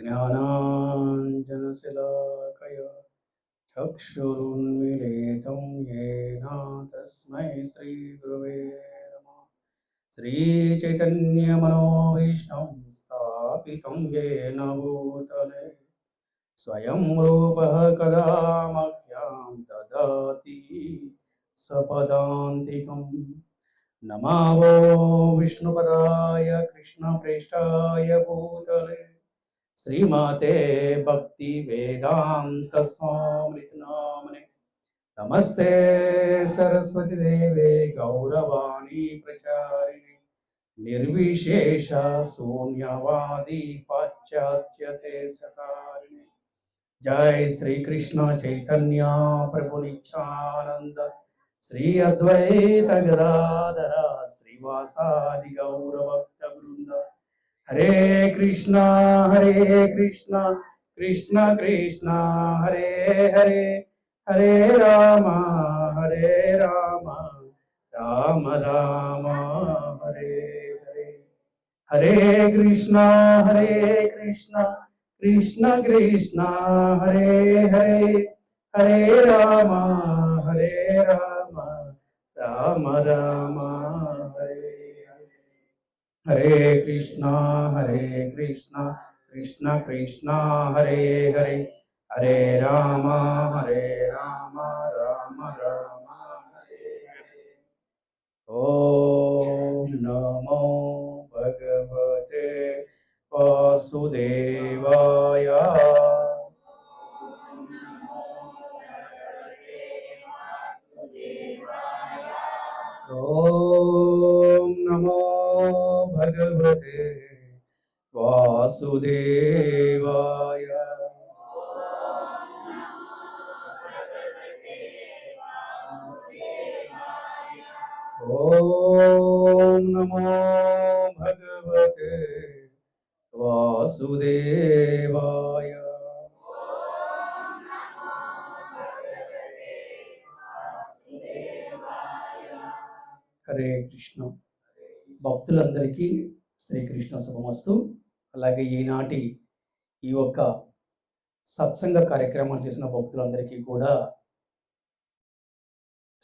ज्ञानाञ्जनशलाकया चक्षुरुन्मीलितं येन तस्मै श्रीगुरवे नमः। श्रीचैतन्यमनोभीष्टं स्थापितं येन भूतले स्वयं रूपः कदा मह्यं ददाति स्वपदान्तिकम्। नमो विष्णुपदाय कृष्णप्रेष्ठाय भूतले श्रीमते भक्ति वेदांत स्वामित नामने। नमस्ते सरस्वती देवे गौरवाणी प्रचारिणे निर्विशेष शून्यवादी पाश्चात्य सतारिणे। जय श्री कृष्ण चैतन्य प्रभु नित्यानंद श्री अद्वैत गदाधर श्रीवासादि गौर भक्त वृंद। हरे कृष्णा कृष्ण कृष्ण हरे हरे हरे राम राम राम हरे हरे। हरे कृष्णा कृष्ण कृष्ण हरे हरे हरे राम राम राम हरे हरे। हरे कृष्णा कृष्ण कृष्ण हरे हरे हरे राम राम राम हरे हरे। ओम नमो भगवते वासुदेवाय। ओम नमो भगवते वासुदेवाय। ओम नमो भगवते वासुदेवाय। హరే కృష్ణ. భక్తులందరికీ శ్రీకృష్ణ శుభమస్తు. అలాగే ఈనాటి ఈ యొక్క సత్సంగ కార్యక్రమం చేసిన భక్తులందరికీ కూడా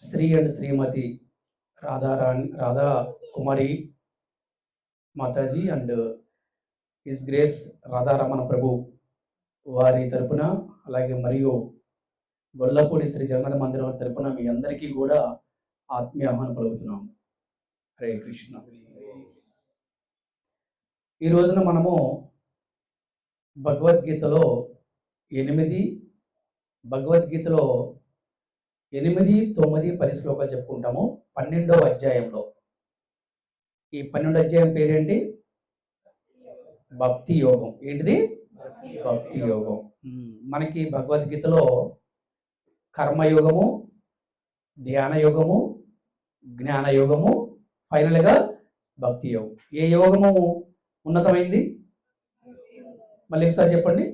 Shri and Shrimati Radha Kumari Mataji and His Grace Radharamana Prabhu వారి తరపున, అలాగే మరియు గొల్లపూడి శ్రీ జగన్నాథ మందిరం తరపున మీ అందరికీ కూడా ఆత్మీయ ఆహ్వానం పలుకుతున్నాము. హరే కృష్ణ. ఈ రోజున మనము భగవద్గీతలో 8, 9, 10 శ్లోకాలు చెప్పుకుంటాము 12వ అధ్యాయంలో. ఈ 12వ అధ్యాయం పేరేంటి? భక్తి యోగం. ఏంటిది? భక్తి యోగం. మనకి భగవద్గీతలో కర్మయోగము, ధ్యాన యోగము, జ్ఞాన యోగము, ఫైనల్గా భక్తి యోగం. ఏ యోగము ఉన్నతమైంది? మళ్ళీ ఒకసారి చెప్పండి.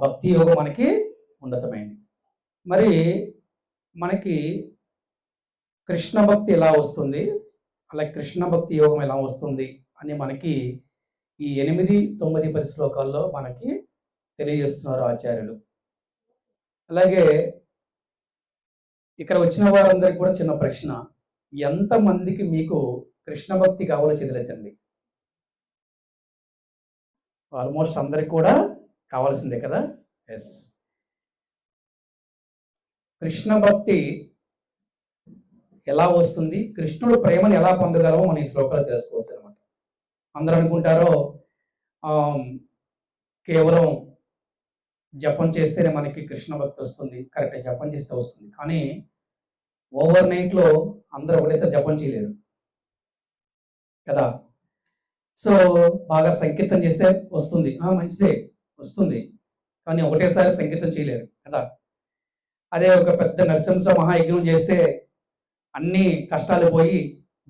భక్తి యోగం మనకి ఉన్నతమైంది. మరి మనకి కృష్ణ భక్తి ఎలా వస్తుంది, అలా కృష్ణ భక్తి యోగం ఎలా వస్తుంది అని మనకి ఈ 8, 9, 10 శ్లోకాల్లో మనకి తెలియజేస్తున్నారు ఆచార్యులు. అలాగే ఇక్కడ వచ్చిన వారందరికీ కూడా చిన్న ప్రశ్న, ఎంతమందికి మీకు కృష్ణ భక్తి కావాలో చేతులెత్తండి. ఆల్మోస్ట్ అందరికి కూడా కావాల్సిందే కదా. ఎస్. కృష్ణ భక్తి ఎలా వస్తుంది, కృష్ణుడు ప్రేమను ఎలా పొందగలమో మన ఈ శ్లోకాలు తెలుసుకోవచ్చు అనమాట. అందరూ అనుకుంటారో కేవలం జపం చేస్తేనే మనకి కృష్ణ భక్తి వస్తుంది. కరెక్ట్, జపం చేస్తే వస్తుంది. కానీ ఓవర్ నైట్లో అందరూ ఒకటేసారి జపం చేయలేరు కదా. సో బాగా సంకీర్తన చేస్తే వస్తుంది, మంచిదే వస్తుంది. కానీ ఒకటేసారి సంకీర్తన చేయలేరు కదా. అదే ఒక పెద్ద నరసింహ మహాయజ్ఞం చేస్తే అన్ని కష్టాలు పోయి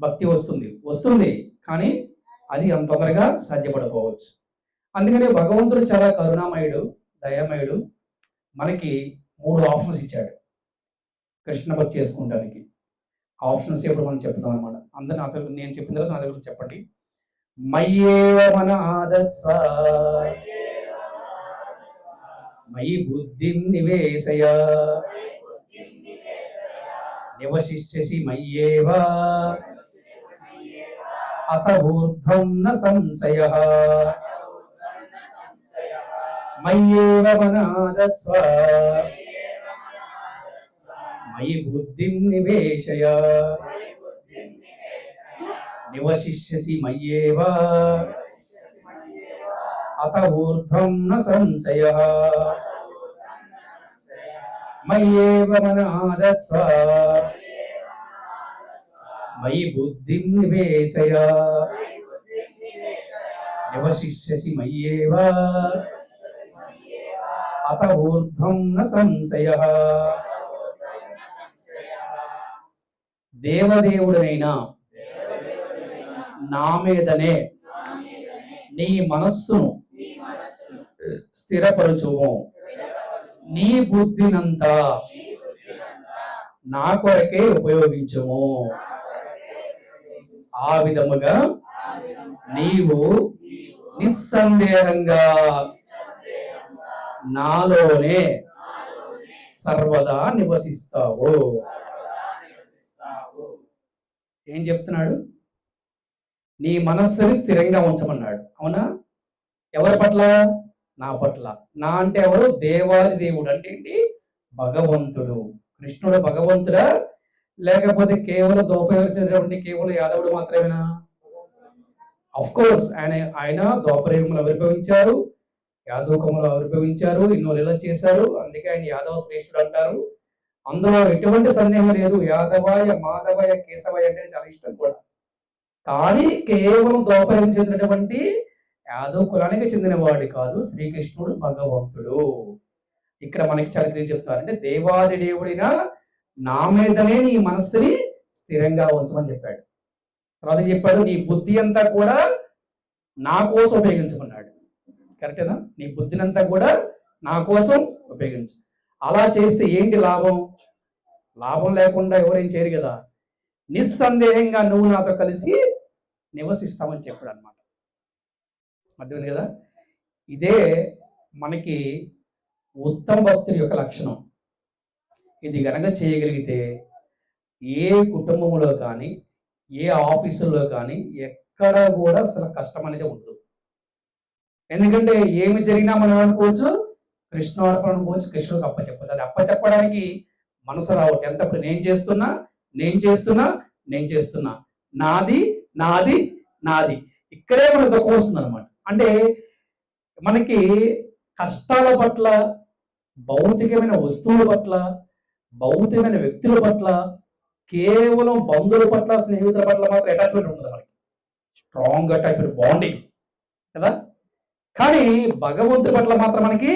భక్తి వస్తుంది. కానీ అది అంత తొందరగా సాధ్యపడకపోవచ్చు. అందుకనే భగవంతుడు చాలా కరుణామయుడు, దయామయుడు. మనకి 3 ఆప్షన్స్ ఇచ్చాడు కృష్ణ భక్తి చేసుకోవడానికి. ఆప్షన్స్ ఎప్పుడు మనం చెప్తాం అనమాట. అందరూ నేను చెప్పిన తర్వాత నా దగ్గర చెప్పండి. మయ్యేవ మన ఆదత్స్వ మయి బుద్ధిం నివేశయ నివశిష్యసి మయ్యేవ అత ఊర్ధ్వం న సంశయః మయ్యేవ మన ఆదత్స్వ మయి బుద్ధిం నివేశయ నివశిష్యసి మయ్యేవ అత ఊర్ధ్వం న సంశయః మయ్యేవ మన ఆదత్స్వ మయి బుద్ధిం నివేశయ నివశిష్యసి మయ్యేవ అత ఊర్ధ్వం న సంశయః దేవదేవుడైనా నా మీదనే నీ మనస్సును స్థిరపరచుము, నీ బుద్ధినంతా నా కొరకే ఉపయోగించుము. ఆ విధముగా నీవు నిస్సందేహంగా నాలోనే సర్వదా నివసిస్తావు. ఏం చెప్తున్నాడు? నీ మనస్సుని స్థిరంగా ఉంచమన్నాడు. అవునా? ఎవరి పట్ల? నా పట్ల. నా అంటే ఎవరు? దేవాది దేవుడు. అంటే ఏంటి? భగవంతుడు. కృష్ణుడు భగవంతుడా, లేకపోతే కేవలం దోపయోగించేటువంటి కేవలం యాదవుడు మాత్రమేనా? అఫ్ కోర్స్ ఆయన ద్వాపరయుగంలో ఆవిర్భవించారు, యాదవకంలో ఆవిర్భవించారు, ఎన్నో లీలలు చేశారు. అందుకే ఆయన యాదవ శ్రేష్ఠుడు అంటారు. అందులో ఎటువంటి సందేహం లేదు. యాదవాయ మాధవయ కేశవయ అంటే చాలా ఇష్టం కూడా. కానీ కేవలం ద్వాపరయుగం చెందినటువంటి యాదవ కులానికి చెందినవాడు కాదు. శ్రీకృష్ణుడు భగవంతుడు. ఇక్కడ మనకి చాలా క్లియర్ చెప్తున్నారు. అంటే దేవాది దేవుడినా నా మీదనే నీ మనస్సుని స్థిరంగా ఉంచమని చెప్పాడు. తర్వాత చెప్పాడు నీ బుద్ధి అంతా కూడా నా కోసం ఉపయోగించమన్నాడు. కరెక్టేనా? నీ బుద్ధినంతా కూడా నా కోసం ఉపయోగించు. అలా చేస్తే ఏంటి లాభం? లాభం లేకుండా ఎవరేం చేయరు కదా. నిస్సందేహంగా నువ్వు నాతో కలిసి నివసిస్తామని చెప్పాడు అనమాట. అర్థమైంది కదా? ఇదే మనకి ఉత్తమ భక్తుల యొక్క లక్షణం. ఇది గనక చేయగలిగితే ఏ కుటుంబంలో కానీ ఏ ఆఫీసుల్లో కానీ ఎక్కడ కూడా అసలు కష్టం అనేది ఉండదు. ఎందుకంటే ఏమి జరిగినా మనం అనుకోవచ్చు కృష్ణార్పణ అనుకోవచ్చు, కృష్ణుడికి అప్పచెప్పచ్చు. అది అప్పచెప్పడానికి మనసు రావట్లేదు. ఎంతప్పుడు నేను చేస్తున్నా నాది నాది నాది. ఇక్కడే మనకు దుఃఖం వస్తుంది అనమాట. అంటే మనకి కష్టాల పట్ల, భౌతికమైన వస్తువుల పట్ల, భౌతికమైన వ్యక్తుల పట్ల, కేవలం బంధువుల పట్ల, స్నేహితుల పట్ల మాత్రం అటాచ్మెంట్ ఉంటుంది మనకి. స్ట్రాంగ్ అటాచ్మెంట్, బాండింగ్ కదా. కానీ భగవంతుడి పట్ల మాత్రం మనకి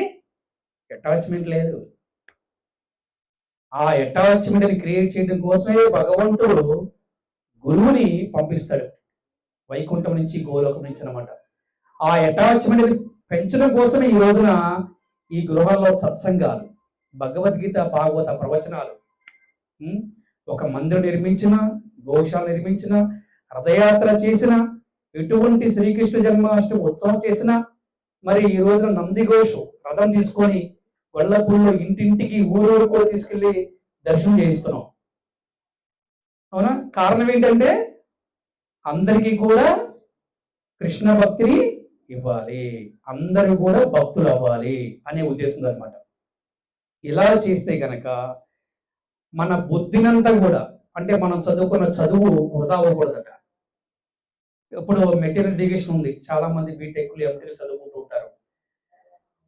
అటాచ్మెంట్ లేదు. ఆ అటాచ్మెంట్ని క్రియేట్ చేయడం కోసమే భగవంతుడు గురువుని పంపిస్తాడు వైకుంఠం నుంచి, గోలోకం నుంచి అనమాట. ఆ అటాచ్మెంట్ని పెంచడం కోసమే ఈ రోజున ఈ గృహాల్లో సత్సంగాలు, భగవద్గీత, భాగవత ప్రవచనాలు, ఒక మందిరం నిర్మించిన, గోశాల నిర్మించిన, రథయాత్ర చేసిన, ఎటువంటి శ్రీకృష్ణ జన్మాష్టమి ఉత్సవం చేసిన, మరి ఈ రోజున నందిఘోషు రథం తీసుకొని గొల్లపూడిలో ఇంటింటికి ఊరూరు కూడా తీసుకెళ్లి దర్శనం చేయిస్తున్నాం. అవునా? కారణం ఏంటంటే అందరికీ కూడా కృష్ణ భక్తిని ఇవ్వాలి, అందరూ కూడా భక్తులు అవ్వాలి అనే ఉద్దేశం అనమాట. ఇలా చేస్తే గనక మన బుద్ధినంతా కూడా, అంటే మనం చదువుకున్న చదువు వృధా అవ్వకూడదట. ఇప్పుడు మెటీరియల్ ఎడ్యుకేషన్ ఉంది, చాలా మంది బీటెక్లు, ఎంటెక్లు చదువుకుంటూ ఉంటారు.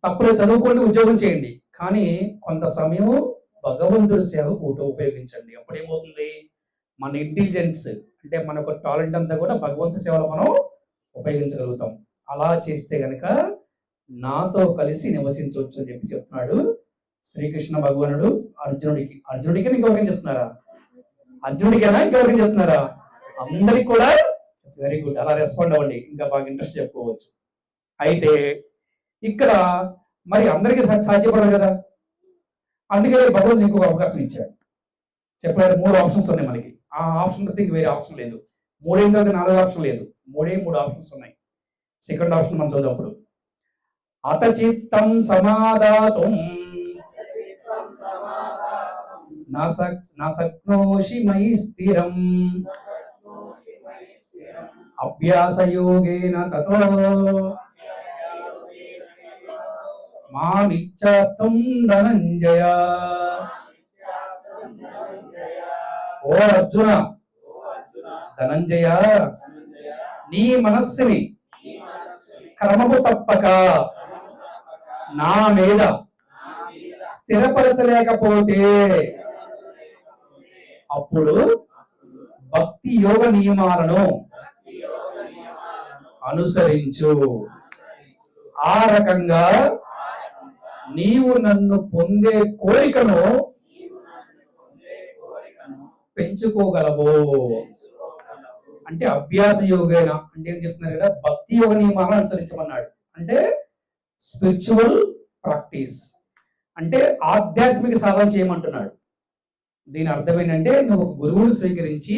తప్పులో చదువుకోండి, ఉద్యోగం చేయండి, కానీ కొంత సమయం భగవంతుడి సేవకు ఉపయోగించండి. అప్పుడు ఏమవుతుంది? మన ఇంటెలిజెన్స్ అంటే మన ఒక టాలెంట్ అంతా కూడా భగవంతు సేవలో మనం ఉపయోగించగలుగుతాం. అలా చేస్తే గనక నాతో కలిసి నివసించవచ్చు అని చెప్పి చెప్తున్నాడు శ్రీకృష్ణ భగవానుడు అర్జునుడికి. అర్జునుడికి ఇంకెవరికైనా చెప్తున్నారా? అర్జునుడికైనా ఇంకెవరికైనా చెప్తున్నారా? అందరికి కూడా. వెరీ గుడ్, అలా రెస్పాండ్ అవ్వండి, ఇంకా బాగా ఇంట్రెస్ట్ చెప్పుకోవచ్చు. అయితే ఇక్కడ మరి అందరికీ సాధ్యపడదు కదా. అందుకే భగవంతుడు ఇంకొక అవకాశం ఇచ్చాడు. చెప్పారు 3 ఆప్షన్స్ ఉన్నాయి మనకి. ఆ ఆప్షన్ ప్రతి వేరే ఆప్షన్ లేదు. మూడేం కాదు, 4 ఆప్షన్ లేదు, మూడు ఆప్షన్స్ ఉన్నాయి. సెకండ్ ఆప్షన్ మనం చదువుప్పుడు అత చిత్తం సమాదాతుం నశక్నోషి మయి స్థిరం అభ్యాసయోగేన తతో మామిచ్చాత్తం ధనంజయ. ఓ అర్జున, ధనంజయ, నీ మనస్సుని క్రమము తప్పక నా మీద స్థిరపరచలేకపోతే అప్పుడు భక్తి యోగ నియమాలను అనుసరించు. ఆ రకంగా నీవు నన్ను పొందే కోరికను పెంచుకోగలవు. అంటే అభ్యాస యోగేన అంటే ఏం చెప్తున్నారు కదా, భక్తి యోగ నియమాలను అనుసరించమన్నాడు. అంటే స్పిరిచువల్ ప్రాక్టీస్ అంటే ఆధ్యాత్మిక సాధన చేయమంటున్నాడు. దీని అర్థం ఏంటంటే నువ్వు గురువుని స్వీకరించి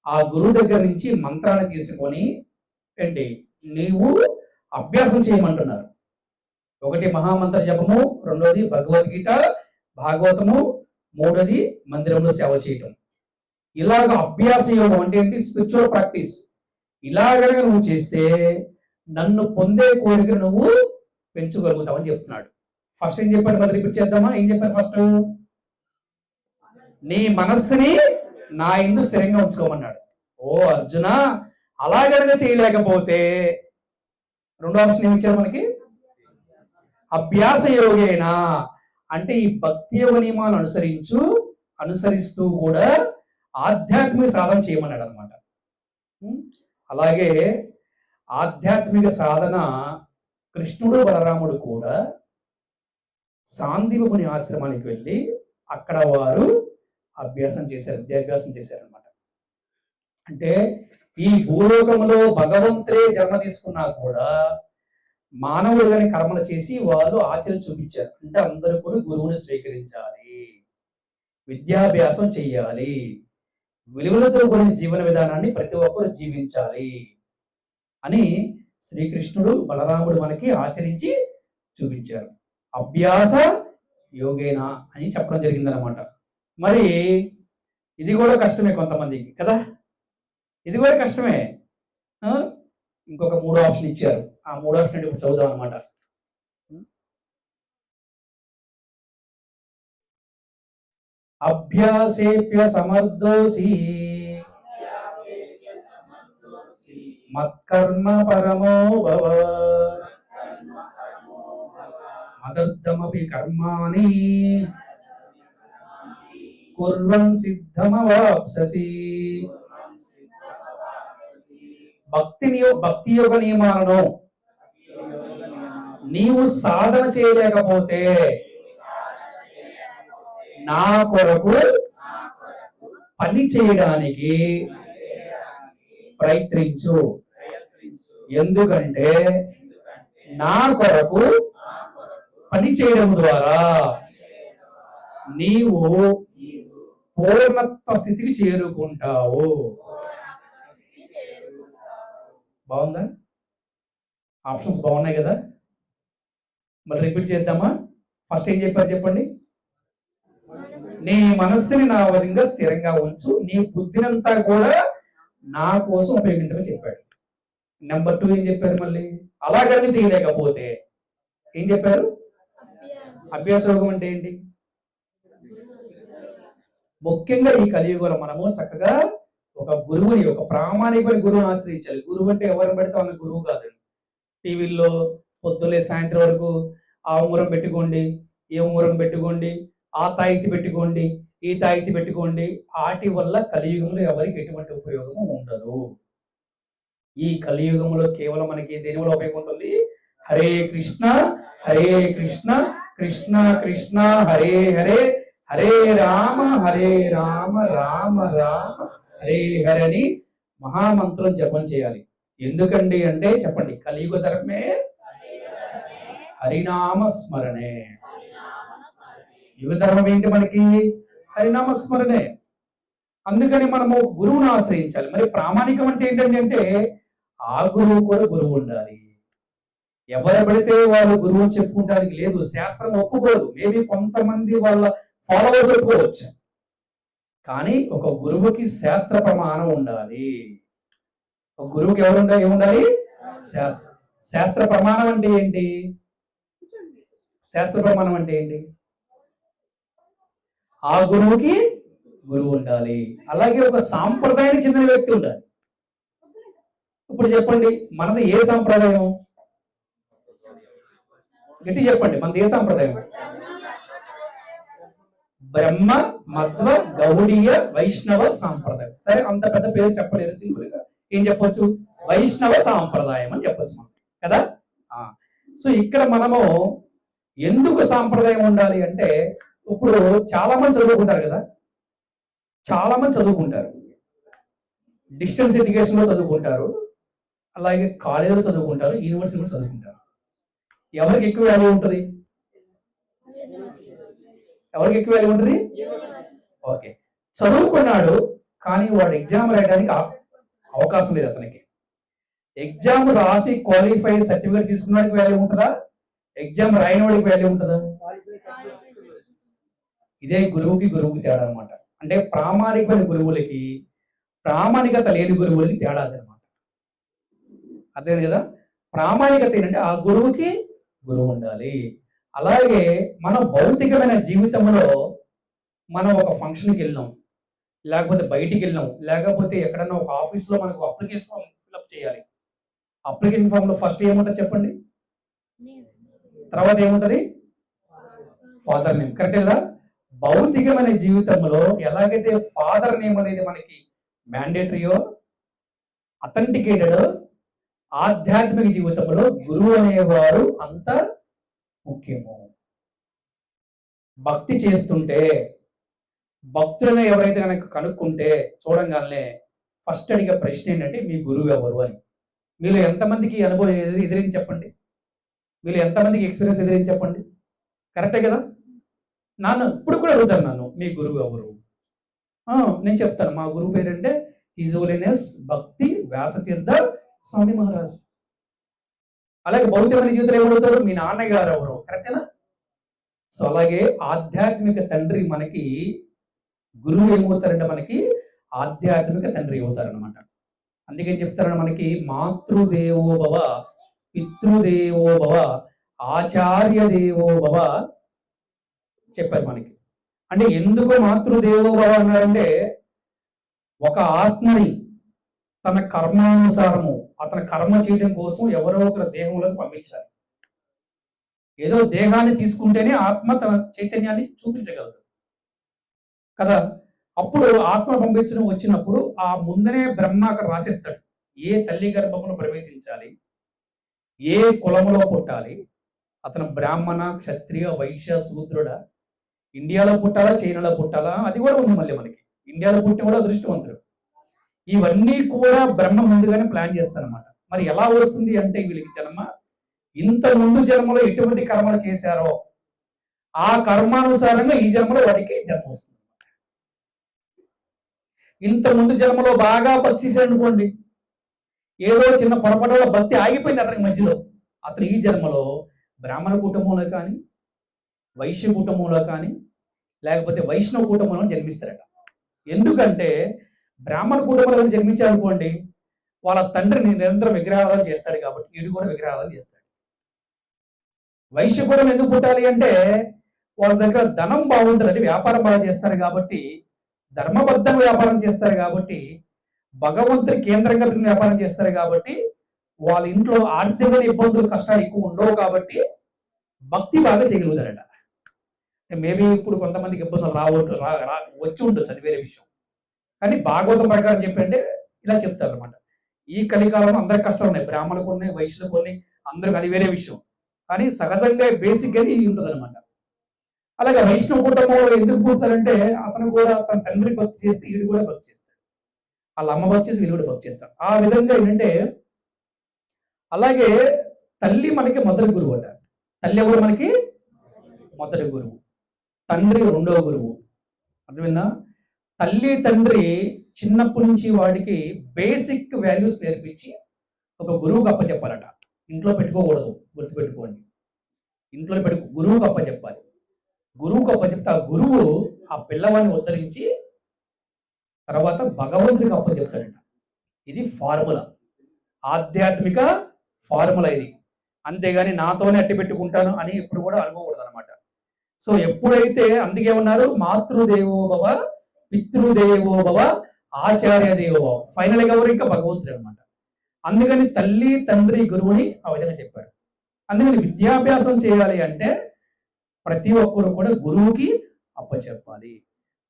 ఆ గురువు దగ్గర నుంచి మంత్రాన్ని తీసుకొని ఏంటి నీవు అభ్యాసం చేయమంటున్నారు. ఒకటి మహామంత్ర జపము, రెండోది భగవద్గీత, భాగవతము, మూడోది మందిరంలో సేవ చేయటం. ఇలాగ అభ్యాస యోగం అంటే ఏంటి, స్పిరిచువల్ ప్రాక్టీస్. ఇలాగ నువ్వు చేస్తే నన్ను పొందే కోరిక నువ్వు పెంచుగలుగుతావు అని చెప్తున్నాడు. ఫస్ట్ ఏం చెప్పాడు, మరి రిపీట్ చేద్దామా? ఏం చెప్పారు ఫస్ట్? నీ మనస్సుని నా యందు స్థిరంగా ఉంచుకోమన్నాడు. ఓ అర్జున, అలాగనగా చేయలేకపోతే రెండో ఆప్షన్ ఏమి ఇచ్చారు మనకి, అభ్యాస యోగేనా అంటే ఈ భక్తి యోగ నియమాలను అనుసరిస్తూ కూడా ఆధ్యాత్మిక సాధన చేయమన్నాడు అనమాట. అలాగే ఆధ్యాత్మిక సాధన కృష్ణుడు బలరాముడు కూడా సాందీపముని ఆశ్రమానికి వెళ్ళి అక్కడ వారు విద్యాభ్యాసం చేశారనమాట. అంటే ఈ భూలోకంలో భగవంతుడే జన్మ తీసుకున్నా కూడా మానవుడు గాని కర్మలు చేసి వాళ్ళు ఆచరణ చూపించారు. అంటే అందరూ కూడా గురువుని స్వీకరించాలి, విద్యాభ్యాసం చెయ్యాలి, విలువలతో కూడిన జీవన విధానాన్ని ప్రతి ఒక్కరు జీవించాలి అని శ్రీకృష్ణుడు బలరాముడు మనకి ఆచరించి చూపించారు. అభ్యాస యోగేన అని చెప్పడం జరిగిందనమాట. మరి ఇది కూడా కష్టమే కొంతమందికి కదా, ఇది కూడా కష్టమే. ఇంకొక 3 ఆప్షన్ ఇచ్చారు. ఆ 3 ఆప్షన్ ఇప్పుడు చదువుదాం అనమాట. అభ్యాసేప్య సమర్థోసి మత్కర్మ పరమో భవ మదర్థమపి కర్మాణి కుర్వన్ సిద్ధమవాప్ససి. భక్తి యోగ నియమాలను నీవు సాధన చేయలేకపోతే నా కొరకు పని చేయడానికి ప్రయత్నించు. ఎందుకంటే నా కొరకు పని చేయడం ద్వారా నీవు పూర్ణత్వ స్థితికి చేరుకుంటావు. బాగుందా? ఆప్షన్స్ బాగున్నాయి కదా. మళ్ళీ రిపీట్ చేద్దామా? ఫస్ట్ ఏం చెప్పారు చెప్పండి. నీ మనస్సుని నా వరంగా స్థిరంగా ఉంచు, నీ బుద్ధినంతా కూడా నా కోసం ఉపయోగించమని చెప్పాడు. నెంబర్ 2 ఏం చెప్పారు మళ్ళీ, అలాగని చేయలేకపోతే ఏం చెప్పారు? అభ్యాస యోగం అంటే ఏంటి? ముఖ్యంగా ఈ కలియుగంలో మనము చక్కగా ఒక గురువుని, ఒక ప్రామాణికమైన గురువుని ఆశ్రయించాలి. గురువు అంటే ఎవరిని పెడితే వాళ్ళ గురువు కాదండి. టీవీల్లో పొద్దులే సాయంత్రం వరకు ఆ ఉంగరం పెట్టుకోండి, ఈ ఉంగరం పెట్టుకోండి, ఆ తాయితీ పెట్టుకోండి, ఈ తాయితీ పెట్టుకోండి, వాటి వల్ల కలియుగంలో ఎవరికి ఎటువంటి ఉపయోగం ఉండదు. ఈ కలియుగంలో కేవలం మనకి దేని వల్ల ఉపయోగం ఉంటుంది? హరే కృష్ణ కృష్ణ కృష్ణ హరే హరే, హరే రామ రామ రామ హరే హరే అని మహామంత్రం జపం చేయాలి. ఎందుకండి అంటే చెప్పండి, కలియుగ ధర్మే హరినామ స్మరణే. యుగ ధర్మం ఏంటి మనకి? హరినామ స్మరణే. అందుకని మనము గురువును ఆశ్రయించాలి. మరి ప్రామాణికం అంటే ఏంటంటే ఆ గురువు కూడా గురువు ఉండాలి. ఎవరు పడితే వాళ్ళు గురువు చెప్పుకుంటానికి లేదు, శాస్త్రం ఒప్పుకోదు. మేబీ కొంతమంది వాళ్ళ ఫాలోవర్స్ ఒప్పుకోవచ్చు, కానీ ఒక గురువుకి శాస్త్ర ప్రమాణం ఉండాలి. ఒక గురువుకి ఏముండాలి? శాస్త్ర ప్రమాణం అంటే ఏంటి? శాస్త్ర ప్రమాణం అంటే ఏంటి? ఆ గురువుకి గురువు ఉండాలి. అలాగే ఒక సాంప్రదాయానికి చెందిన వ్యక్తి ఉండాలి. ఇప్పుడు చెప్పండి, మనది ఏ సాంప్రదాయం? గట్టి చెప్పండి, మనది ఏ సాంప్రదాయం? బ్రహ్మ మధ్వ గౌడీయ వైష్ణవ సాంప్రదాయం. సరే, అంత పెద్ద పేరు చెప్పలేరు, సింపుల్ గా ఏం చెప్పొచ్చు? వైష్ణవ సాంప్రదాయం అని చెప్పొచ్చు మనం కదా. సో ఇక్కడ మనము ఎందుకు సాంప్రదాయం ఉండాలి అంటే, ఇప్పుడు చాలా మంది చదువుకుంటారు కదా, చాలా మంది చదువుకుంటారు, డిస్టెన్స్ ఎడ్యుకేషన్ లో చదువుకుంటారు, అలాగే కాలేజీలో చదువుకుంటారు, యూనివర్సిటీలో చదువుకుంటారు. ఎవరికి ఎక్కువ వాల్యూ ఉంటుంది? ఎవరికి ఎక్కువ వాల్యూ ఉంటుంది? ఓకే, చదువుకున్నాడు కానీ వాడు ఎగ్జామ్ రాయడానికి అవకాశం లేదు. అతనికి ఎగ్జామ్ రాసి క్వాలిఫై సర్టిఫికేట్ తీసుకున్నాడికి వాల్యూ ఉంటుందా? ఎగ్జామ్ రాయని వాడికి వాల్యూ ఉంటుందా? ఇదే గురువుకి తేడా అనమాట. అంటే ప్రామాణికమైన గురువులకి, ప్రామాణికత లేని గురువులకి తేడా అదనమాట. అర్థం కదా? ప్రామాణికత ఏంటంటే ఆ గురువుకి గురువు ఉండాలి. అలాగే మన భౌతికమైన జీవితంలో మనం ఒక ఫంక్షన్కి వెళ్ళినాం, లేకపోతే బయటికి వెళ్ళినాం, లేకపోతే ఎక్కడన్నా ఒక ఆఫీస్లో మనకు అప్లికేషన్ ఫామ్ ఫిల్అప్ చేయాలి. అప్లికేషన్ ఫామ్ లో ఫస్ట్ ఏముంటుంది చెప్పండి? తర్వాత ఏముంటది? Father name. కరెక్ట్ కదా? భౌతికమైన జీవితంలో ఎలాగైతే ఫాదర్ నేమ్ అనేది మనకి మ్యాండేటరీయో, అథెంటికేటెడ్, ఆధ్యాత్మిక జీవితంలో గురువు అనేవారు అంత ముఖ్యము. భక్తి చేస్తుంటే, భక్తులను ఎవరైతే కనుక కనుక్కుంటే చూడంగానే ఫస్ట్ అడిగే ప్రశ్న ఏంటంటే మీ గురువు ఎవరు అని. మీరు ఎంతమందికి అనుభవం ఎదిరించి చెప్పండి, మీరు ఎంతమందికి ఎక్స్పీరియన్స్ ఎదిరించి చెప్పండి. కరెక్టే కదా? నన్ను ఇప్పుడు కూడా అడుగుతారు, నన్ను మీ గురువు ఎవరు? నేను చెప్తాను, మా గురువు పేరంటే హిజ్ హోలీనెస్ భక్తి వ్యాసతీర్థ స్వామి మహారాజ్. అలాగే భౌతికమైన జీవితంలో ఏమడుగుతారు? మీ నాన్నగారు ఎవరు? కరెక్టేనా? సో అలాగే ఆధ్యాత్మిక తండ్రి మనకి గురువు ఏమవుతారంటే మనకి ఆధ్యాత్మిక తండ్రి అవుతారనమాట. అందుకని చెప్తారన్న మనకి మాతృదేవో భవ, పితృదేవో భవ, ఆచార్య దేవో భవ చెప్పారు మనకి. అంటే ఎందుకు మాతృదేవో భవ అన్నారంటే, ఒక ఆత్మని తన కర్మానుసారము అతని కర్మ చేయడం కోసం ఎవరో ఒకరు దేహంలోకి పంపించాలి. ఏదో దేహాన్ని తీసుకుంటేనే ఆత్మ తన చైతన్యాన్ని చూపించగలదు కదా. అప్పుడు ఆత్మ పంపించడం వచ్చినప్పుడు ఆ ముందనే బ్రహ్మ అక్కడ రాసేస్తాడు, ఏ తల్లి గర్భమును ప్రవేశించాలి, ఏ కులములో పుట్టాలి, అతను బ్రాహ్మణ, క్షత్రియ, వైశ్య, శూద్రుడ, ఇండియాలో పుట్టాలా చైనాలో పుట్టాలా, అది కూడా ఉంది మళ్ళీ మనకి. ఇండియాలో పుట్టిన కూడా అదృష్టవంతుడు. ఇవన్నీ కూడా బ్రహ్మ ముందుగానే ప్లాన్ చేస్తారనమాట. మరి ఎలా వస్తుంది అంటే వీళ్ళకి జన్మ, ఇంత ముందు జన్మలో ఎటువంటి కర్మలు చేశారో ఆ కర్మానుసారంగా ఈ జన్మలో వాడికి జన్మ వస్తుంది. ఇంత ముందు జన్మలో బాగా భక్తి చేశాడనుకోండి, ఏదో చిన్న పొరపాటులో భక్తి ఆగిపోయింది అతనికి మధ్యలో, అతను ఈ జన్మలో బ్రాహ్మణ కుటుంబంలో కానీ, వైశ్య కుటుంబంలో కానీ, లేకపోతే వైష్ణవ కుటుంబంలో జన్మిస్తారట. ఎందుకంటే బ్రాహ్మణ కుటుంబంలో జన్మించాలనుకోండి, వాళ్ళ తండ్రిని నిరంతరం విగ్రహారాధన చేస్తాడు కాబట్టి వీడు కూడా విగ్రహారాధన చేస్తాడు. వైశ్య కుటుంబం ఎందుకు పుట్టాలి అంటే వాళ్ళ దగ్గర ధనం బాగుంటుందని, వ్యాపారం బాగా చేస్తారు కాబట్టి, ధర్మబద్ధంగా వ్యాపారం చేస్తారు కాబట్టి, భగవంతుని కేంద్రంగా వ్యాపారం చేస్తారు కాబట్టి, వాళ్ళ ఇంట్లో ఆర్థిక ఇబ్బందులు కష్టాలు ఎక్కువ ఉండవు కాబట్టి భక్తి బాగా చేయగలుగుతారట. మేబీ ఇప్పుడు కొంతమందికి ఇబ్బందులు వచ్చి ఉండొచ్చు, అది వేరే విషయం. కానీ భాగవతం ప్రకారం చెప్పండి ఇలా చెప్తారు అనమాట. ఈ కలికాలంలో అందరికి కష్టాలు ఉన్నాయి, బ్రాహ్మణులకు ఉన్నాయి, వైశ్యులకు ఉన్నాయి, అందరికి, అది వేరే విషయం. కానీ సహజంగా బేసిక్ గా ఇది ఉంటుంది అనమాట. అలాగే వైష్ణవ కుటుంబంలో ఎందుకు పుడతారంటే అతను కూడా తన తండ్రి భక్తి చేస్తే వీడు కూడా భక్తి చేస్తాడు, వాళ్ళ అమ్మ భక్తి చేసి వీడు కూడా భక్తి చేస్తాడు. ఆ విధంగా ఏంటంటే, అలాగే తల్లి మనకి మొదటి గురువు అట. తల్లి ఎవరు మనకి? మొదటి గురువు. తండ్రి రెండవ గురువు. అర్థమైందా? తల్లి తండ్రి చిన్నప్పటి నుంచి వాడికి బేసిక్ వాల్యూస్ నేర్పించి ఒక గురువుకి అప్పచెప్పాలట. ఇంట్లో పెట్టుకోకూడదు, గుర్తుపెట్టుకోండి. ఇంట్లో గురువుకి అప్పచెప్పాలి. గురువుకి అప్పచెప్తే ఆ గురువు ఆ పిల్లవాడిని ఉద్ధరించి తర్వాత భగవంతుడికి అప్పచెప్తాడట. ఇది ఫార్ములా, ఆధ్యాత్మిక ఫార్ములా ఇది. అంతేగాని నాతోనే అట్టి పెట్టుకుంటాను అని ఎప్పుడు కూడా అనుకోకూడదు అనమాట. సో ఎప్పుడైతే అందుకే ఉన్నారు మాతృదేవో భవ, పితృదేవో భవ, ఆచార్య దేవో భవ, ఫైనల్ గా ఇంకా భగవంతుడు అనమాట. అందుకని తల్లి తండ్రి గురువుని ఆ విధంగా చెప్పారు. అందుకని విద్యాభ్యాసం చేయాలి అంటే ప్రతి ఒక్కరు కూడా గురువుకి అప్పచెప్పాలి.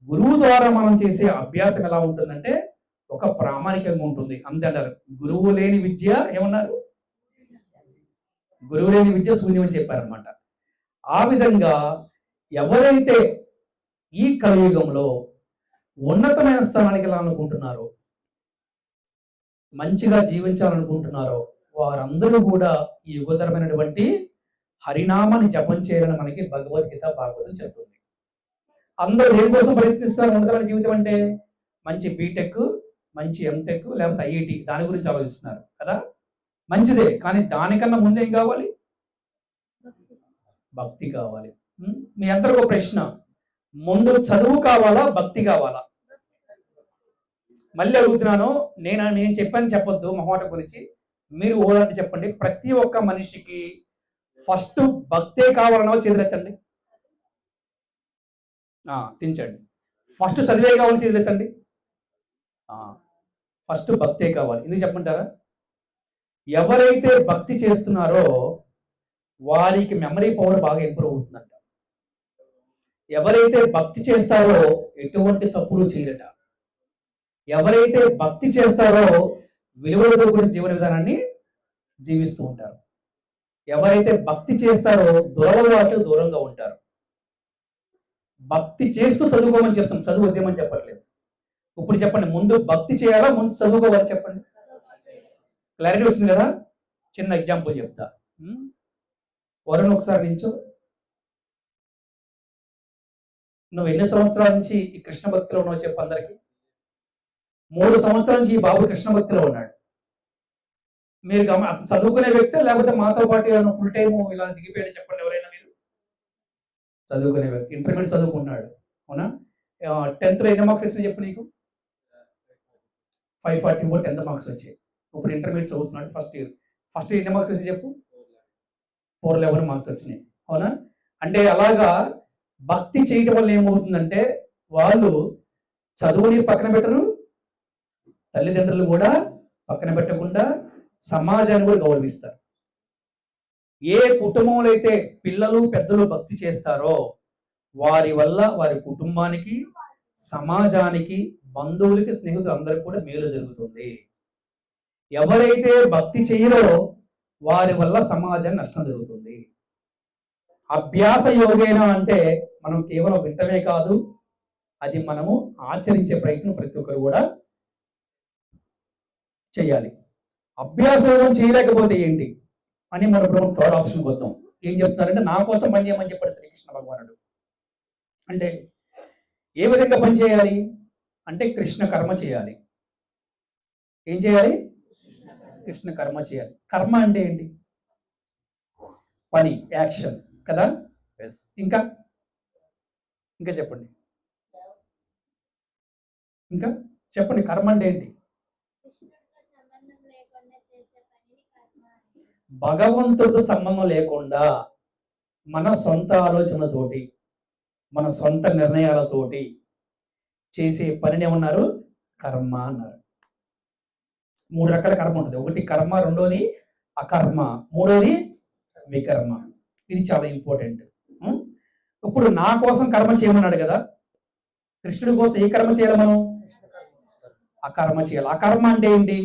గురువు ద్వారా మనం చేసే అభ్యాసం ఎలా ఉంటుందంటే ఒక ప్రామాణికంగా ఉంటుంది. అంతే అంటారు, గురువు లేని విద్య ఏమన్నారు, గురువు లేని విద్య శూన్యం అని చెప్పారనమాట. ఆ విధంగా ఎవరైతే ఈ కలియుగంలో ఉన్నతమైన స్థానానికి వెళ్ళాలనుకుంటున్నారో, మంచిగా జీవించాలనుకుంటున్నారో వారందరూ కూడా ఈ యుగధరమైనటువంటి హరినామాన్ని జపం చేయాలని మనకి భగవద్గీత భాగవతం చెప్తుంది. అందరూ దేనికోసం ప్రయత్నిస్తారు? ఉన్నతమైన జీవితం అంటే మంచి బీటెక్, మంచి ఎంటెక్, లేకపోతే ఐఐటి, దాని గురించి ఆలోచిస్తున్నారు కదా. మంచిదే, కానీ దానికన్నా ముందేం కావాలి? భక్తి కావాలి. మీ అందరికీ ఒక ప్రశ్న, ముందు చదువు కావాలా, భక్తి కావాలా? మళ్ళీ అడుగుతున్నాను, నేను చెప్పాను చెప్పొద్దు మొహమాట గురించి, మీరు ఓడంటే చెప్పండి. ప్రతి ఒక్క మనిషికి ఫస్ట్ భక్తే కావాలన్నా చేతులెత్తండి. తించండి. ఫస్ట్ చదివే కావాలి, చేతులెత్తండి. ఫస్ట్ భక్తే కావాలి. ఎందుకు చెప్పంటారా? ఎవరైతే భక్తి చేస్తున్నారో వారికి మెమరీ పవర్ బాగా ఇంప్రూవ్ అవుతుందంట. ఎవరైతే భక్తి చేస్తారో ఎటువంటి తప్పులు చేయరట. ఎవరైతే భక్తి చేస్తారో విలువలతో కూడిన జీవన విధానాన్ని జీవిస్తూ ఉంటారు. ఎవరైతే భక్తి చేస్తారో దురలవాట్లు దూరంగా ఉంటారు. భక్తి చేస్తూ చదువుకోమని చెప్తాం, చదువు వద్దేమని చెప్పట్లేదు. ఇప్పుడు చెప్పండి, ముందు భక్తి చేయాలా, ముందు చదువుకోవాలి? చెప్పండి. క్లారిటీ వచ్చింది కదా? చిన్న ఎగ్జాంపుల్ చెప్తా. వరుణ్ ఒకసారి నించో. నువ్వు ఎన్ని సంవత్సరాల నుంచి ఈ కృష్ణ భక్తిలో ఉన్నావు చెప్పు అందరికి. 3 సంవత్సరాల నుంచి ఈ బాబు కృష్ణ భక్తిలో ఉన్నాడు. మీరు చదువుకునే వ్యక్తి లేకపోతే మాతో పాటు ఫుల్ టైం ఇలా దిగిపోయాడు చెప్పండి ఎవరైనా. మీరు చదువుకునే వ్యక్తి, ఇంటర్మీడియట్ చదువుకున్నాడు, అవునా? 10th లో ఎన్ని మార్క్స్ వచ్చినాయి చెప్పు నీకు? 544 10th మార్క్స్ వచ్చాయి. ఇప్పుడు ఇంటర్మీడియట్ చదువుతున్నాడు, ఫస్ట్ ఇయర్ ఎన్ని మార్క్స్ వచ్చాయి చెప్పు? 411 మార్క్స్ వచ్చినాయి, అవునా? అంటే అలాగా భక్తి చేయటం వల్ల ఏమవుతుందంటే వాళ్ళు చదువుని పక్కన పెట్టరు, తల్లిదండ్రులు కూడా పక్కన పెట్టకుండా సమాజాన్ని కూడా గౌరవిస్తారు. ఏ కుటుంబంలో అయితే పిల్లలు పెద్దలు భక్తి చేస్తారో వారి వల్ల వారి కుటుంబానికి, సమాజానికి, బంధువులకి, స్నేహితులు అందరికి కూడా మేలు జరుగుతుంది. ఎవరైతే భక్తి చేయరో వారి వల్ల సమాజానికి నష్టం జరుగుతుంది. అభ్యాస యోగేన అంటే మనం కేవలం వింటమే కాదు, అది మనము ఆచరించే ప్రయత్నం ప్రతి ఒక్కరు కూడా చేయాలి. అభ్యాస యోగం చేయలేకపోతే ఏంటి అని మన ప్రభుత్వం థర్డ్ ఆప్షన్ వద్దాం. ఏం చెప్తున్నారంటే నా కోసం పని చేయమని చెప్పాడు శ్రీకృష్ణ భగవానుడు. అంటే ఏ విధంగా పని చేయాలి అంటే కృష్ణ కర్మ చేయాలి. ఏం చేయాలి? కృష్ణ కర్మ చేయాలి. కర్మ అంటే ఏంటి? పని, యాక్షన్ కదా. ఇంకా చెప్పండి, ఇంకా చెప్పండి, కర్మ అంటే ఏంటి? భగవంతుడితో సంబంధం లేకుండా మన సొంత ఆలోచనతోటి, మన సొంత నిర్ణయాలతోటి చేసే పనిని ఏమన్నారు? కర్మ అన్నారు. 3 రకాల కర్మ ఉంటుంది. ఒకటి కర్మ, రెండోది అకర్మ, మూడోది వికర్మ. ఇది చాలా ఇంపార్టెంట్. ఇప్పుడు నా కోసం కర్మ చేయమన్నాడు కదా, కృష్ణుడి కోసం ఏ కర్మ చేయాలి మనం? అకర్మ చేయాలి. అకర్మ అంటే ఏంటి?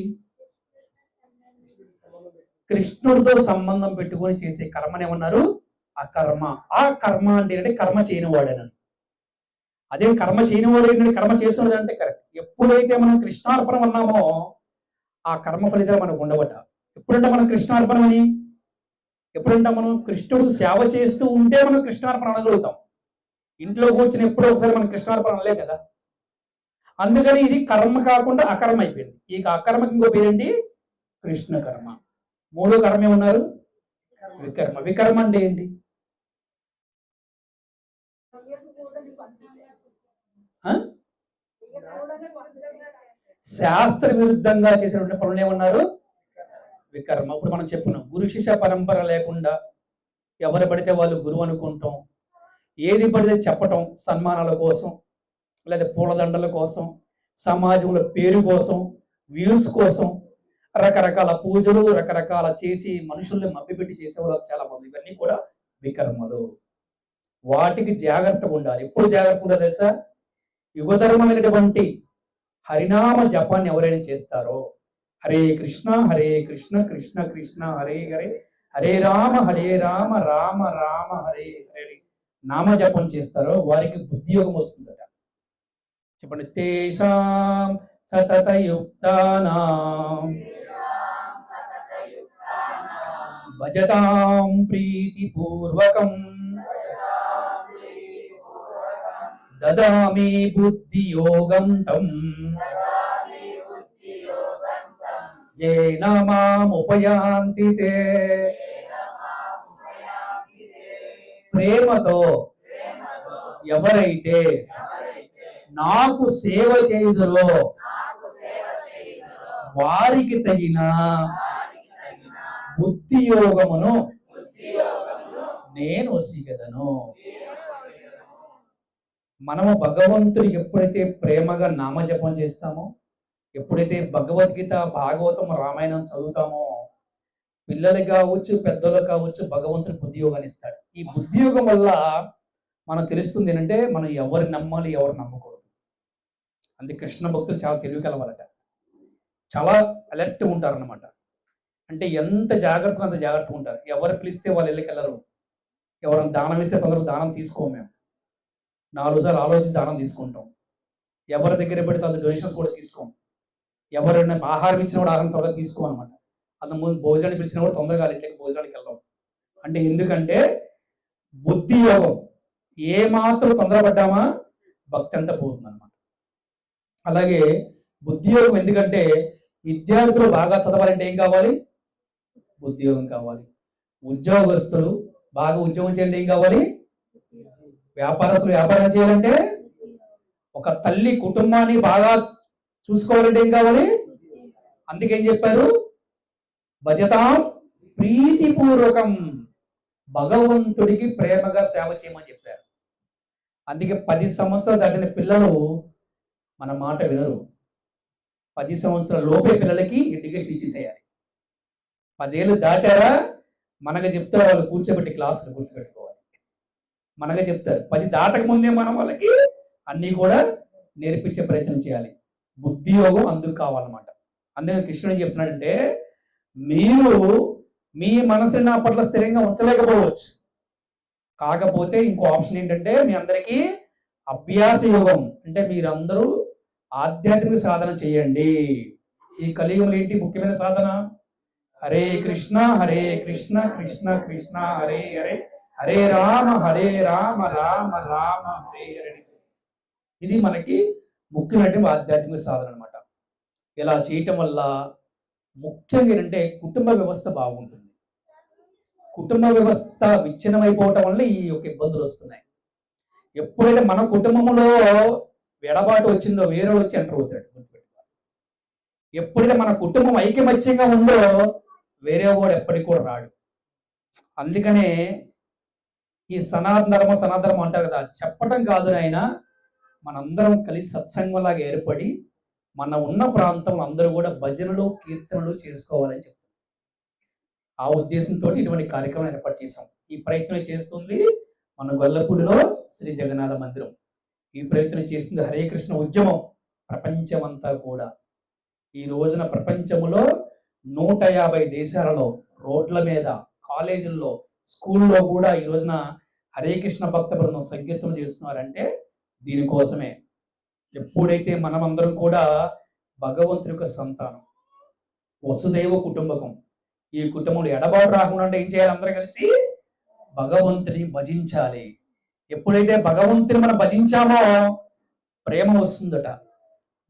కృష్ణుడితో సంబంధం పెట్టుకొని చేసే కర్మని ఏమన్నారు? అకర్మ. ఆ కర్మ అంటే ఏంటంటే కర్మ చేయనివాడేనని. అదే కర్మ చేయనివాడు ఏంటంటే కర్మ చేస్తున్నది అంటే కరెక్ట్. ఎప్పుడైతే మనం కృష్ణార్పణం అన్నామో ఆ కర్మ ఫలితాలు మనకు ఉండవట. ఎప్పుడంటే మనం కృష్ణార్పణం అని, ఎప్పుడంటే మనం కృష్ణుడు సేవ చేస్తూ ఉంటే మనం కృష్ణార్పణ అనగలుగుతాం. ఇంట్లో కూర్చొని ఎప్పుడో ఒకసారి మనం కృష్ణార్పణ అనలే కదా. అందుకని ఇది కర్మ కాకుండా అకర్మ అయిపోయింది. ఈ అకర్మకి ఇంకో పేరేంటి? కృష్ణ కర్మ. మూడో కర్మ ఏమన్నారు? వికర్మ. వికర్మ అంటే ఏంటి? శాస్త్ర విరుద్ధంగా చేసినటువంటి పనులు ఏమన్నారు? వికర్మ. ఇప్పుడు మనం చెప్పుకున్నాం, గురు శిష్య పరంపర లేకుండా ఎవరు పడితే వాళ్ళు గురువు అనుకుంటాం, ఏది పడితే చెప్పటం సన్మానాల కోసం, లేదా పూలదండల కోసం, సమాజంలో పేరు కోసం, వ్యూస్ కోసం, రకరకాల పూజలు రకరకాల చేసి మనుషుల్ని మభ్యపెట్టి చేసేవాళ్ళు చాలా మంది. ఇవన్నీ కూడా వికర్మలు. వాటికి జాగ్రత్తగా ఉండాలి. ఎప్పుడు జాగ్రత్తగా ఉండాలి తెలుసా? యుగధర్మమైనటువంటి హరినామ జపాన్ని ఎవరైనా చేస్తారో, హరే కృష్ణ కృష్ణ కృష్ణ హరే హరే, హరే రామ రామ రామ హరే హరే నామ జపం చేస్తారో వారికి బుద్ధియోగం వస్తుందట. చెప్పండి. తేషాం సతతయుక్తానాం భజతాం ప్రీతిపూర్వకం దదామి బుద్ధియోగం తం ఏన మాముపయాంతి తే. ప్రేమతో ఎవరైతే నాకు సేవ చేయుదురో వారికి తగిన బుద్ధి యోగమును నేను వసిగదను. మనము భగవంతుడికి ఎప్పుడైతే ప్రేమగా నామజపం చేస్తామో, ఎప్పుడైతే భగవద్గీత భాగవతం రామాయణం చదువుతామో, పిల్లలు కావచ్చు పెద్దలు కావచ్చు భగవంతుడు బుద్ధియోగాన్ని ఇస్తాడు. ఈ బుద్ధియోగం వల్ల మనకు తెలుస్తుంది ఏంటంటే మనం ఎవరు నమ్మాలి ఎవరు నమ్మకూడదు. అందుకే కృష్ణ భక్తులు చాలా తెలివి కలవాలట, చాలా అలర్ట్ ఉంటారు అన్నమాట. అంటే ఎంత జాగ్రత్తగా అంత జాగ్రత్తగా ఉంటారు. ఎవరు పిలిస్తే వాళ్ళు వెళ్ళకి వెళ్ళరు. ఎవరైనా దానం ఇస్తే తొందరగా దానం తీసుకోము. మేము 4 సార్లు ఆలోచించి దానం తీసుకుంటాం. ఎవరి దగ్గర పెడితే అంత డొనేషన్స్ కూడా తీసుకోం. ఎవరైనా ఆహారం ఇచ్చినా కూడా ఆహారం త్వరగా తీసుకోమన్నమాట. అంత ముందు భోజనాన్ని పిలిచినా కూడా తొందరగా ఇంటికి భోజనానికి వెళ్దాం. అంటే ఎందుకంటే బుద్ధి యోగం ఏ మాత్రం తొందరపడ్డామా భక్తి అంతా పోతుంది అనమాట. అలాగే బుద్ధి యోగం ఎందుకంటే విద్యార్థులు బాగా చదవాలంటే ఏం కావాలి? ఉద్యోగం కావాలి. ఉద్యోగస్తులు బాగా ఉద్యోగం చేయాలంటే ఏం కావాలి? వ్యాపారస్తులు వ్యాపారం చేయాలంటే, ఒక తల్లి కుటుంబాన్ని బాగా చూసుకోవాలంటే ఏం కావాలి? అందుకేం చెప్పారు? భజతాం ప్రీతిపూర్వకం, భగవంతుడికి ప్రేమగా సేవ చేయమని చెప్పారు. అందుకే 10 సంవత్సరాలు దాటిన పిల్లలు మన మాట వినరు. 10 సంవత్సరాల లోపే పిల్లలకి ఎడ్యుకేషన్ ఇచ్చేసేయాలి. 10 ఏళ్ళు దాటారా మనకు చెప్తారు, వాళ్ళు కూర్చోబెట్టి క్లాసులు గుర్తుపెట్టుకోవాలి. మనగా చెప్తారు. 10 దాటక ముందే మనం వాళ్ళకి అన్నీ కూడా నేర్పించే ప్రయత్నం చేయాలి. బుద్ధి యోగం అందుకు కావాలన్నమాట. అందుకే కృష్ణుడు ఏం చెప్తున్నాడంటే, మీరు మీ మనసుని నా పట్ల స్థిరంగా ఉంచలేకపోవచ్చు, కాకపోతే ఇంకో ఆప్షన్ ఏంటంటే మీ అందరికీ అభ్యాస యోగం, అంటే మీరందరూ ఆధ్యాత్మిక సాధన చేయండి. ఈ కలియుగంలో ఏంటి ముఖ్యమైన సాధన? హరే కృష్ణ కృష్ణ కృష్ణ హరే హరే, హరే రామ రామ రామ హరే హరే. ఇది మనకి ముఖ్యమైనటువంటి ఆధ్యాత్మిక సాధన అనమాట. ఇలా చేయటం వల్ల ముఖ్యంగా ఏంటంటే కుటుంబ వ్యవస్థ బాగుంటుంది. కుటుంబ వ్యవస్థ విచ్ఛిన్నమైపోవటం వల్ల ఈ యొక్క ఇబ్బందులు వస్తున్నాయి. ఎప్పుడైతే మన కుటుంబంలో ఎడబాటు వచ్చిందో వేరే వచ్చి ఎంటర్ అవుతాడు. ఎప్పుడైతే మన కుటుంబం ఐకమత్యంగా ఉందో వేరే వాడు ఎప్పటికి కూడా రాడు. అందుకనే ఈ సనాతన ధర్మం అంటారు కదా, చెప్పటం కాదు నాయన, మనందరం కలిసి సత్సంగంలాగా ఏర్పడి మన ఉన్న ప్రాంతంలో అందరూ కూడా భజనలు కీర్తనలు చేసుకోవాలని చెప్తారు. ఆ ఉద్దేశంతో ఇటువంటి కార్యక్రమం ఏర్పాటు చేశాం. ఈ ప్రయత్నం చేస్తుంది మన గొల్లపూడిలో శ్రీ జగన్నాథ మందిరం. ఈ ప్రయత్నం చేస్తుంది హరే కృష్ణ ఉద్యమం. ప్రపంచమంతా కూడా ఈ రోజున ప్రపంచంలో 150 దేశాలలో రోడ్ల మీద, కాలేజీల్లో, స్కూల్లో కూడా ఈ రోజున హరే కృష్ణ భక్త బృందం సంకీర్తన చేస్తున్నారంటే దీనికోసమే. ఎప్పుడైతే మనమందరం కూడా భగవంతుని యొక్క సంతానం, వసుదైవ కుటుంబకం, ఈ కుటుంబంలో ఎడబాటు రాకుండా ఏం చేయాలి? అందరూ కలిసి భగవంతుని భజించాలి. ఎప్పుడైతే భగవంతుని మనం భజించామో ప్రేమ వస్తుందట.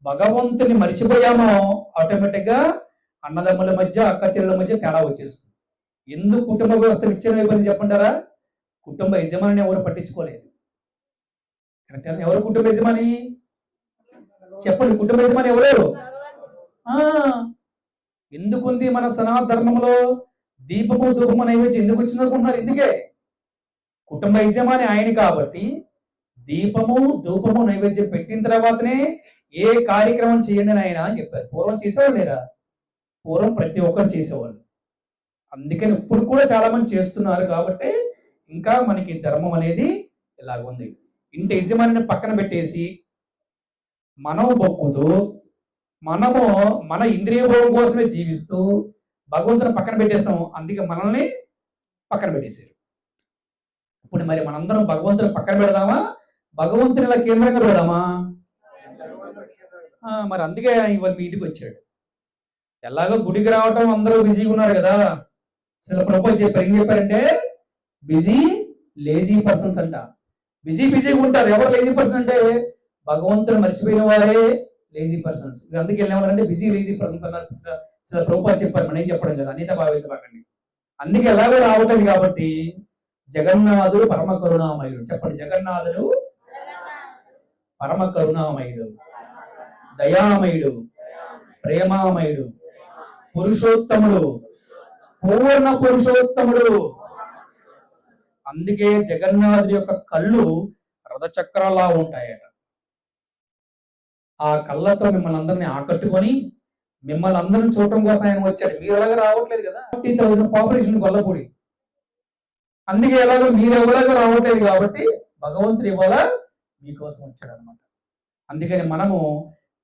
భగవంతుని మర్చిపోయామో ఆటోమేటిక్గా అన్నదమ్ముల మధ్య అక్క చెల్లెల మధ్య తేడా వచ్చేస్తుంది. ఎందుకు కుటుంబ వ్యవస్థ విచ్ఛిన్నమైపోయింది చెప్పంటారా? కుటుంబ యజమానిని ఎవరు పట్టించుకోలేదు. కరెక్ట్? ఎవరు కుటుంబ యజమాని చెప్పండి? కుటుంబ యజమాని ఎవరు? ఎందుకుంది మన సనాతన ధర్మంలో దీపము ధూపము నైవేద్యం ఎందుకు వచ్చింది అనుకుంటున్నారు? ఎందుకే కుటుంబ యజమాని ఆయన కాబట్టి దీపము ధూపము నైవేద్యం పెట్టిన తర్వాతనే ఏ కార్యక్రమం చేయండి ఆయన అని చెప్పారు. పూర్వం చేసేవాళ్ళు లేరా? పూర్వం ప్రతి ఒక్కరు చేసేవాళ్ళు. అందుకని ఇప్పుడు కూడా చాలా మంది చేస్తున్నారు కాబట్టి ఇంకా మనకి ధర్మం అనేది ఇలాగుంది. ఇంటి యజమానిని పక్కన పెట్టేసి మనం బొక్కుతూ మనము మన ఇంద్రియ భోగం కోసమే జీవిస్తూ భగవంతుని పక్కన పెట్టేసాం. అందుకే మనల్ని పక్కన పెట్టేశారు. ఇప్పుడు మరి మనందరం భగవంతుని పక్కన పెడదామా, భగవంతుని ఇలా కేంద్రంగా పెడదామా? మరి అందుకే ఇవాళ మీ ఇంటికి వచ్చాడు. ఎలాగో గుడికి రావటం అందరూ బిజీగా ఉన్నారు కదా. అసలు ప్రభుత్వం చెప్పారు, ఏం చెప్పారంటే బిజీ లేజీ పర్సన్స్ అంట. బిజీగా ఉంటారు. ఎవరు లేజీ పర్సన్ అంటే భగవంతుని మర్చిపోయిన వారే లేజీ పర్సన్స్. అందుకే వెళ్ళేవారంటే బిజీ లేజీ పర్సన్స్ అన్నారు. అసలు ప్రభుత్వం చెప్పారు, మనం ఏం చెప్పడం కదా, అనిత భావించబాకండి. అందుకే ఎలాగో రావటం కాబట్టి జగన్నాథుడు పరమ కరుణామయుడు. చెప్పండి, జగన్నాథుడు పరమ కరుణామయుడు, దయామయుడు, ప్రేమామయుడు, పురుషోత్తముడు, పూర్ణ పురుషోత్తముడు. అందుకే జగన్నాథుడి యొక్క కళ్ళు రథచక్రాలా ఉంటాయట. ఆ కళ్ళతో మిమ్మల్ని అందరినీ ఆకట్టుకొని మిమ్మల్ని అందరిని చూడటం కోసం ఆయన వచ్చాడు. మీరు ఎలాగ రావట్లేదు కదా, 40,000 పాపులేషన్ గొల్లపూడి. అందుకే ఎలాగో మీరు ఎవలాగా రావట్లేదు కాబట్టి భగవంతుడు ఇవాళ మీకోసం వచ్చాడు అనమాట. అందుకని మనము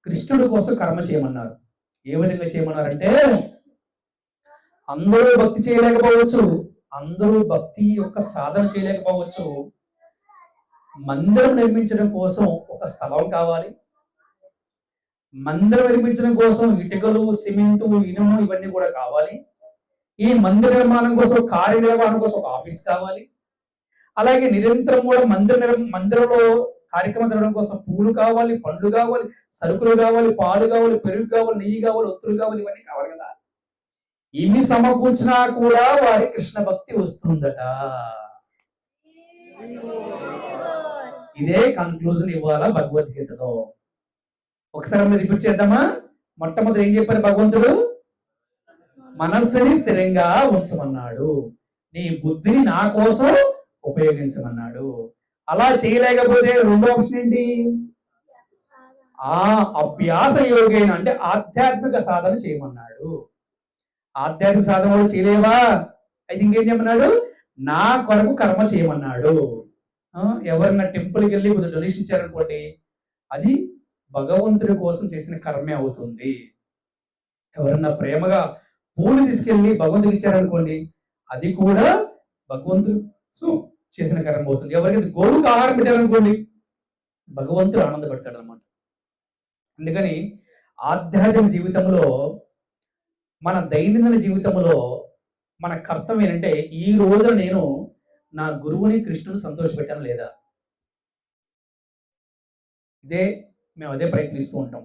కృష్ణుడి కోసం కర్మ చేయమన్నారు. ఏ విధంగా చేయమన్నారంటే, అందరూ భక్తి చేయలేకపోవచ్చు, అందరూ భక్తి యొక్క సాధన చేయలేకపోవచ్చు. మందిరం నిర్మించడం కోసం ఒక స్థలం కావాలి. మందిరం నిర్మించడం కోసం ఇటుకలు, సిమెంటు, ఇనుము ఇవన్నీ కూడా కావాలి. ఈ మందిర నిర్మాణం కోసం, కార్యనిర్వహణ కోసం ఒక ఆఫీస్ కావాలి. అలాగే నిరంతరం కూడా మందిరంలో కార్యక్రమం జరగడం కోసం పూలు కావాలి, పండ్లు కావాలి, సరుకులు కావాలి, పాలు కావాలి, పెరుగు కావాలి, నెయ్యి కావాలి, ఒత్తులు కావాలి, ఇవన్నీ కావాలి కదా. ఇవి సమకూర్చినా కూడా వారి కృష్ణ భక్తి వస్తుందట. ఇదే కన్క్లూజన్ ఇవ్వాల భగవద్గీతలో. ఒకసారి మీరు రిపీట్ చేద్దామా? మొట్టమొదటి ఏం చెప్పారు భగవంతుడు? మనస్సుని స్థిరంగా ఉంచమన్నాడు, నీ బుద్ధిని నా కోసం ఉపయోగించమన్నాడు. అలా చేయలేకపోతే రెండో ఆప్షన్ ఏంటి? అభ్యాస యోగేన అంటే ఆధ్యాత్మిక సాధన చేయమన్నాడు. ఆధ్యాత్మిక సాధన కూడా చేయలేవా? అయితే ఇంకేం చెప్పన్నాడు? నా కొరకు కర్మ చేయమన్నాడు. ఎవరైనా టెంపుల్కి వెళ్ళి కొద్దిగా డొనేషన్ ఇచ్చారనుకోండి, అది భగవంతుడి కోసం చేసిన కర్మే అవుతుంది. ఎవరన్నా ప్రేమగా పూలు తీసుకెళ్ళి భగవంతుడికి ఇచ్చారనుకోండి, అది కూడా భగవంతుడు చేసిన కర్మ అవుతుంది. ఎవరికైతే గోవుకు ఆహారం పెట్టారనుకోండి, భగవంతుడు ఆనందపడతాడు అనమాట. అందుకని ఆధ్యాత్మిక జీవితంలో, మన దైనందిన జీవితంలో మన కర్తవ్యం ఏంటంటే, ఈ రోజు నేను నా గురువుని కృష్ణుని సంతోషపెట్టాను లేదా? మేము అదే ప్రయత్నిస్తూ ఉంటాం.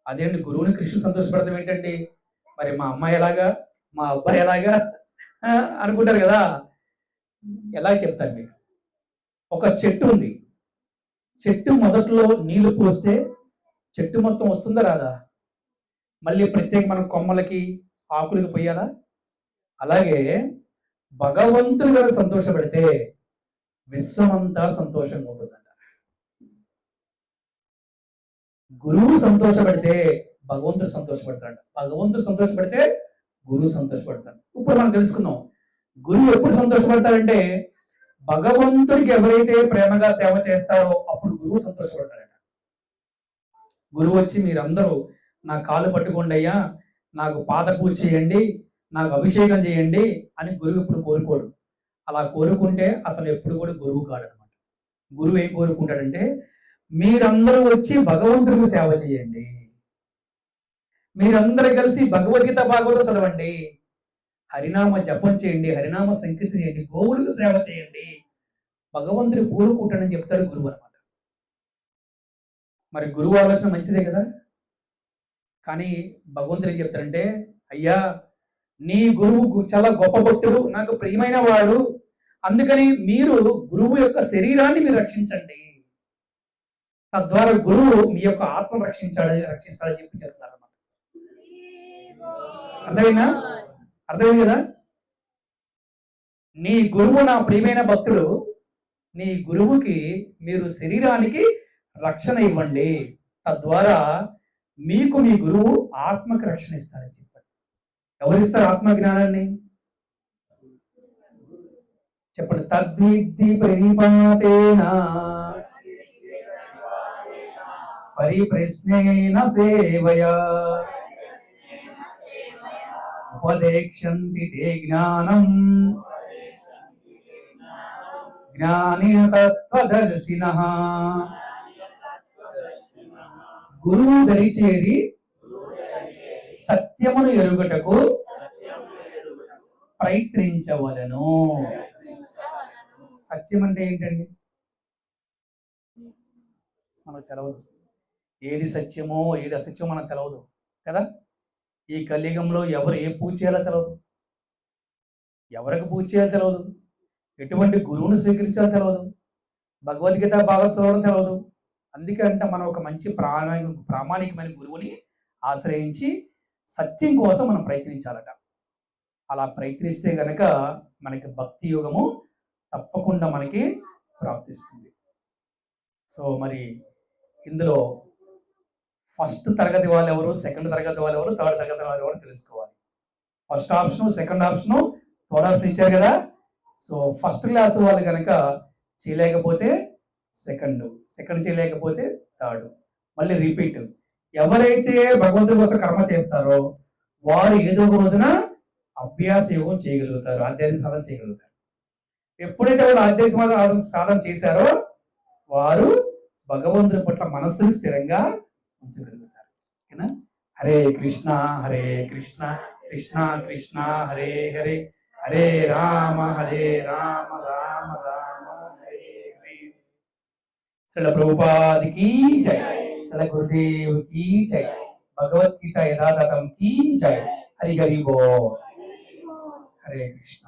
అదేంటి గురువుని కృష్ణుని సంతోషపెడతాం ఏంటండి? మరి మా అమ్మాయి ఎలాగా, మా అబ్బాయి ఎలాగా అనుకుంటారు కదా. ఎలా చెప్తారు మీకు? ఒక చెట్టు ఉంది. చెట్టు మొదట్లో నీళ్లు పోస్తే చెట్టు మొత్తం వస్తుందా రాదా? మళ్ళీ ప్రత్యేక మనం కొమ్మలకి ఆకులకి పోయాలా? అలాగే భగవంతుడు గారు సంతోషపెడితే విశ్వమంతా సంతోషంగా ఉంటుందంట. గురువు సంతోషపెడితే భగవంతుడు సంతోషపడతాడు, భగవంతుడు సంతోషపెడితే గురువు సంతోషపడతాడు. ఇప్పుడు మనం తెలుసుకుందాం, గురువు ఎప్పుడు సంతోషపడతాడంటే, భగవంతుడికి ఎవరైతే ప్రేమగా సేవ చేస్తారో అప్పుడు గురువు సంతోషపడతాడట. గురువు వచ్చి మీరందరూ నా కాలు పట్టుకోండి అయ్యా, నాకు పాద పూజ చేయండి, నాకు అభిషేకం చేయండి అని గురువు ఎప్పుడు కోరుకోడు. అలా కోరుకుంటే అతను ఎప్పుడు కూడా గురువు కాడనమాట. గురువు ఏం కోరుకుంటాడంటే, మీరందరూ వచ్చి భగవంతుడికి సేవ చేయండి, మీరందరూ కలిసి భగవద్గీత భాగవతం చదవండి, హరినామ జపం చేయండి, హరినామ సంకీర్తన చేయండి, గోవులకు సేవ చేయండి, భగవంతుడి కోరుకుంటాడని చెప్తాడు గురువు అనమాట. మరి గురువు ఆలోచన మంచిదే కదా. కానీ భగవంతుడు ఏం చెప్తాడంటే, అయ్యా నీ గురువు చాలా గొప్ప భక్తుడు, నాకు ప్రియమైన వాడు, అందుకని మీరు గురువు యొక్క శరీరాన్ని మీరు రక్షించండి, తద్వారా గురువు మీ యొక్క ఆత్మ రక్షిస్తాడని చెప్పి చెప్తున్నారు అన్నమాట. అర్థమైందా? అర్థమైంది కదా? నీ గురువు నా ప్రియమైన భక్తుడు, నీ గురువుకి మీరు శరీరానికి రక్షణ ఇవ్వండి, తద్వారా మీకు మీ గురువు ఆత్మకి రక్షణ ఇస్తాడని చెప్పాడు. ఎవరిస్తారు ఆత్మ జ్ఞానాన్ని? చెప్పండి. తద్విద్ధి ప్రణిపాతేన పరిప్రశ్నేన సేవయా ఉపదేక్షంతి తే జ్ఞానం జ్ఞాని తత్వదర్శినః. గురువు దరిచేరి సత్యమును ఎరుగటకు ప్రయత్నించవలను. సత్యం అంటే ఏంటండి? మనకు తెలవదు. ఏది సత్యమో ఏది అసత్యమో మనకు తెలవదు కదా. ఈ కలియుగంలో ఎవరు ఏ పూజ చేయాలో తెలవదు, ఎవరికి పూజ చేయాలో తెలవదు, ఎటువంటి గురువును స్వీకరించాలో తెలవదు, భగవద్గీత బాగా చదవడం తెలవదు. అందుకే అంటే మనం ఒక మంచి ప్రామాణికమైన గురువుని ఆశ్రయించి సత్యం కోసం మనం ప్రయత్నించాలట. అలా ప్రయత్నిస్తే గనక మనకి భక్తి యోగము తప్పకుండా మనకి ప్రాప్తిస్తుంది. సో మరి ఇందులో ఫస్ట్ తరగతి వాళ్ళు ఎవరు, సెకండ్ తరగతి వాళ్ళు ఎవరు, థర్డ్ తరగతి వాళ్ళు ఎవరు తెలుసుకోవాలి. First option, second option, third option ఇచ్చారు కదా. సో ఫస్ట్ క్లాస్ వాళ్ళు కనుక చేయలేకపోతే సెకండ్, సెకండ్ చేయలేకపోతే థర్డ్, మళ్ళీ రిపీట్. ఎవరైతే భగవంతుడి కోసం కర్మ చేస్తారో వారు ఏదో ఒక రోజున అభ్యాస యోగం చేయగలుగుతారు, ఆధ్యాత్మిక సాధన చేయగలుగుతారు. ఎప్పుడైతే వారు ఆధ్యాత్మిక సాధన చేశారో వారు భగవంతుడి పట్ల మనస్సుని స్థిరంగా ఉంచగలుగుతారు. ఓకేనా? హరే కృష్ణ హరే కృష్ణ కృష్ణ కృష్ణ హరే హరే, హరే రామ రామ రామ హరే హరే. శ్రీల ప్రభుపాద కీ జై, శ్రీల గురుదేవ్ కీ జై, భగవద్గీత యథాతథం కీ జై. హరి హరి బోల్. హరే కృష్ణ.